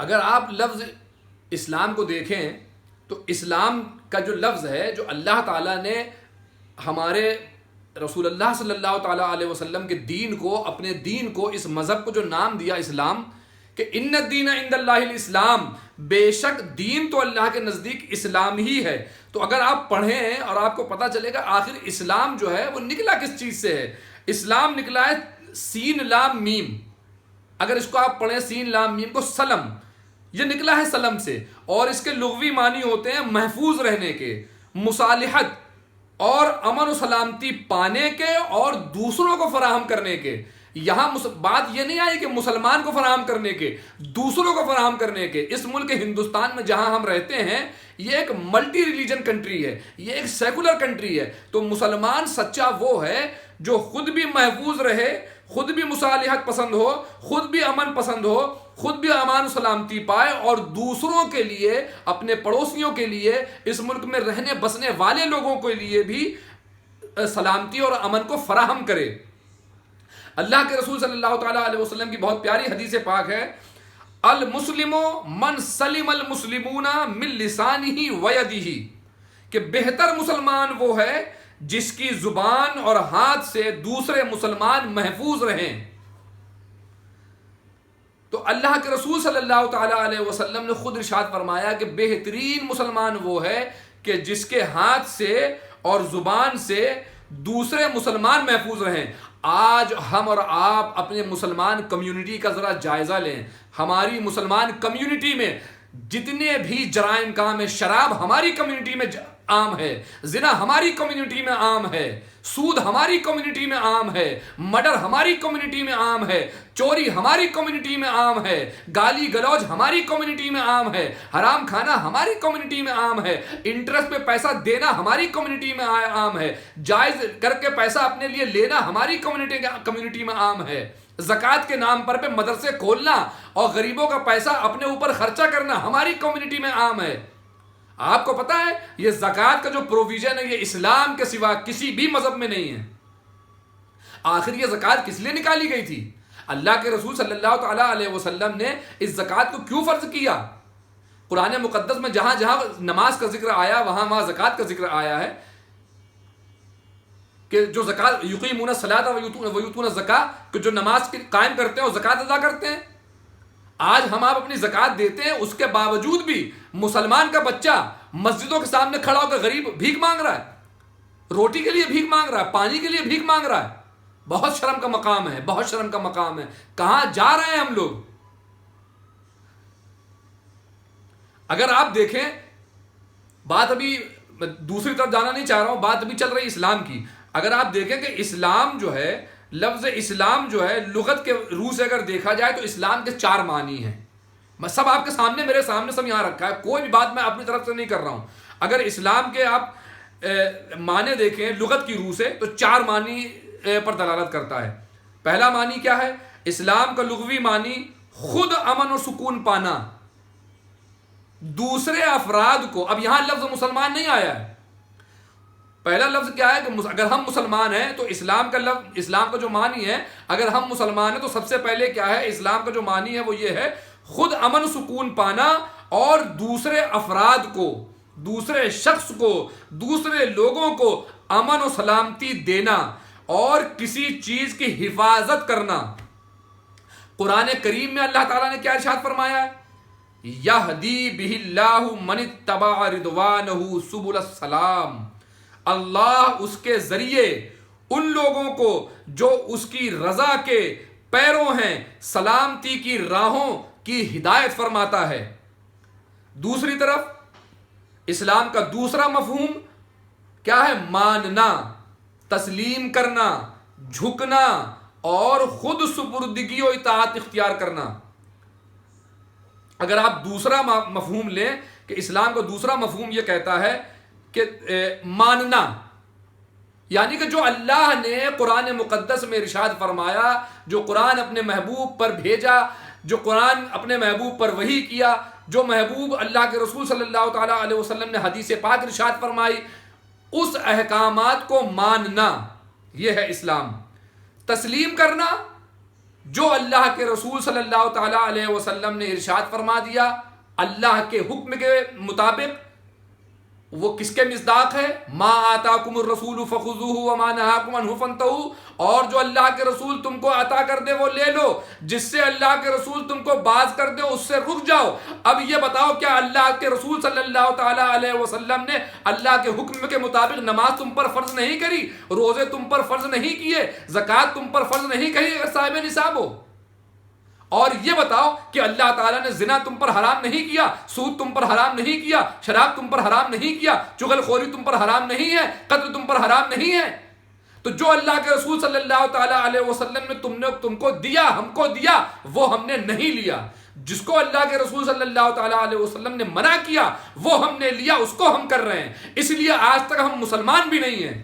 اگر آپ لفظ اسلام کو دیکھیں تو اسلام کا جو لفظ ہے، جو اللہ تعالیٰ نے ہمارے رسول اللہ صلی اللہ تعالیٰ علیہ وسلم کے دین کو، اپنے دین کو، اس مذہب کو جو نام دیا اسلام، کہ ان الدین عند اللہ الاسلام، بے شک دین تو اللہ کے نزدیک اسلام ہی ہے. تو اگر آپ پڑھیں اور آپ کو پتہ چلے گا آخر اسلام جو ہے وہ نکلا کس چیز سے ہے. اسلام نکلا ہے سین لام میم. اگر اس کو آپ پڑھیں سین لام میم کو، سلم، یہ نکلا ہے سلم سے، اور اس کے لغوی معنی ہوتے ہیں محفوظ رہنے کے، مصالحت اور امن و سلامتی پانے کے اور دوسروں کو فراہم کرنے کے. یہاں بات یہ نہیں آئی کہ مسلمان کو فراہم کرنے کے، دوسروں کو فراہم کرنے کے. اس ملک ہندوستان میں جہاں ہم رہتے ہیں یہ ایک ملٹی ریلیجن کنٹری ہے، یہ ایک سیکولر کنٹری ہے. تو مسلمان سچا وہ ہے جو خود بھی محفوظ رہے، خود بھی مصالحت پسند ہو، خود بھی امن پسند ہو، خود بھی امان و سلامتی پائے، اور دوسروں کے لیے، اپنے پڑوسیوں کے لیے، اس ملک میں رہنے بسنے والے لوگوں کے لیے بھی سلامتی اور امن کو فراہم کرے. اللہ کے رسول صلی اللہ تعالیٰ علیہ وسلم کی بہت پیاری حدیث پاک ہے، المسلم من سلم المسلمون من لسانہ ویدہ، کہ بہتر مسلمان وہ ہے جس کی زبان اور ہاتھ سے دوسرے مسلمان محفوظ رہیں. تو اللہ کے رسول صلی اللہ تعالیٰ علیہ وسلم نے خود ارشاد فرمایا کہ بہترین مسلمان وہ ہے کہ جس کے ہاتھ سے اور زبان سے دوسرے مسلمان محفوظ رہیں. آج ہم اور آپ اپنے مسلمان کمیونٹی کا ذرا جائزہ لیں. ہماری مسلمان کمیونٹی میں جتنے بھی جرائم کام ہیں، شراب ہماری کمیونٹی میں عام ہے، زنا ہماری کمیونٹی میں عام ہے، سود ہماری کمیونٹی میں عام ہے، مرڈر ہماری کمیونٹی میں عام ہے، چوری ہماری کمیونٹی میں عام ہے، گالی گلوج ہماری کمیونٹی میں عام ہے، حرام کھانا ہماری کمیونٹی میں عام ہے، انٹرسٹ پہ پیسہ دینا ہماری کمیونٹی میں عام ہے، جائز کر کے پیسہ اپنے لیے لینا ہماری کمیونٹی میں عام ہے، زکوٰۃ کے نام پر مدرسے کھولنا اور غریبوں کا پیسہ اپنے اوپر خرچہ کرنا ہماری کمیونٹی میں عام ہے. آپ کو پتا ہے یہ زکوٰۃ کا جو پروویژن ہے یہ اسلام کے سوا کسی بھی مذہب میں نہیں ہے. آخر یہ زکوٰۃ کس لیے نکالی گئی تھی؟ اللہ کے رسول صلی اللہ تعالیٰ علیہ وسلم نے اس زکوٰۃ کو کیوں فرض کیا؟ قرآن مقدس میں جہاں جہاں نماز کا ذکر آیا وہاں زکوٰۃ کا ذکر آیا ہے کہ جو زکوٰۃ یقیمون الصلاۃ ویؤتون الزکاۃ، کہ جو نماز قائم کرتے ہیں اور زکوٰۃ ادا کرتے ہیں. آج ہم آپ اپنی زکوٰۃ دیتے ہیں، اس کے باوجود بھی مسلمان کا بچہ مسجدوں کے سامنے کھڑا ہو کر غریب بھیک مانگ رہا ہے، روٹی کے لیے بھیک مانگ رہا ہے، پانی کے لیے بھیک مانگ رہا ہے. بہت شرم کا مقام ہے، بہت شرم کا مقام ہے. کہاں جا رہے ہیں ہم لوگ؟ اگر آپ دیکھیں، بات ابھی دوسری طرف جانا نہیں چاہ رہا ہوں، بات ابھی چل رہی اسلام کی. اگر آپ دیکھیں کہ اسلام جو ہے، لفظ اسلام جو ہے لغت کے روح سے اگر دیکھا جائے تو اسلام کے 4 معنی ہیں. میں سب آپ کے سامنے، میرے سامنے سب یہاں رکھا ہے، کوئی بھی بات میں اپنی طرف سے نہیں کر رہا ہوں. اگر اسلام کے آپ معنی دیکھیں لغت کی روح سے تو 4 معنی پر دلالت کرتا ہے. پہلا معنی کیا ہے؟ اسلام کا لغوی معنی خود امن و سکون پانا، دوسرے افراد کو. اب یہاں لفظ مسلمان نہیں آیا ہے. پہلا لفظ کیا ہے کہ اگر ہم مسلمان ہیں تو اسلام کا جو معنی ہے، اگر ہم مسلمان ہیں تو سب سے پہلے کیا ہے؟ اسلام کا جو معنی ہے وہ یہ ہے خود امن سکون پانا اور دوسرے افراد کو، دوسرے شخص کو، دوسرے لوگوں کو امن و سلامتی دینا اور کسی چیز کی حفاظت کرنا. قرآن کریم میں اللہ تعالیٰ نے کیا ارشاد فرمایا ہے؟ یہدی بہ اللہ من اتبع رضوانہ سبل السلام. اللہ اس کے ذریعے ان لوگوں کو جو اس کی رضا کے پیروں ہیں سلامتی کی راہوں کی ہدایت فرماتا ہے. دوسری طرف اسلام کا دوسرا مفہوم کیا ہے؟ ماننا، تسلیم کرنا، جھکنا اور خود سپردگی و اطاعت اختیار کرنا. اگر آپ دوسرا مفہوم لیں کہ اسلام کا دوسرا مفہوم یہ کہتا ہے کہ ماننا، یعنی کہ جو اللہ نے قرآن مقدس میں ارشاد فرمایا، جو قرآن اپنے محبوب پر بھیجا، جو قرآن اپنے محبوب پر وحی کیا، جو محبوب اللہ کے رسول صلی اللہ تعالیٰ علیہ وسلم نے حدیث پاک ارشاد فرمائی، اس احکامات کو ماننا، یہ ہے اسلام. تسلیم کرنا جو اللہ کے رسول صلی اللہ تعالیٰ علیہ وسلم نے ارشاد فرما دیا اللہ کے حکم کے مطابق، وہ کس کے مصداق ہے؟ ما آتاکم الرسول فخذوہ وما نہاکم عنہ فانتہوا، اور جو اللہ کے رسول تم کو عطا کر دے وہ لے لو، جس سے اللہ کے رسول تم کو باز کر دے اس سے رک جاؤ۔ اب یہ بتاؤ کیا اللہ کے رسول صلی اللہ تعالیٰ علیہ وسلم نے اللہ کے حکم کے مطابق نماز تم پر فرض نہیں کری، روزے تم پر فرض نہیں کیے، زکوٰۃ تم پر فرض نہیں کری اگر صاحب نصاب ہو؟ اور یہ بتاؤ کہ اللہ تعالیٰ نے زنا تم پر حرام نہیں کیا، سود تم پر حرام نہیں کیا، شراب تم پر حرام نہیں کیا، چغل خوری تم پر حرام نہیں ہے، قتل تم پر حرام نہیں ہے؟ تو جو اللہ کے رسول صلی اللہ تعالیٰ علیہ وسلم نے تم کو دیا، ہم کو دیا، وہ ہم نے نہیں لیا۔ جس کو اللہ کے رسول صلی اللہ تعالیٰ علیہ وسلم نے منع کیا وہ ہم نے لیا، اس کو ہم کر رہے ہیں، اس لیے آج تک ہم مسلمان بھی نہیں ہیں۔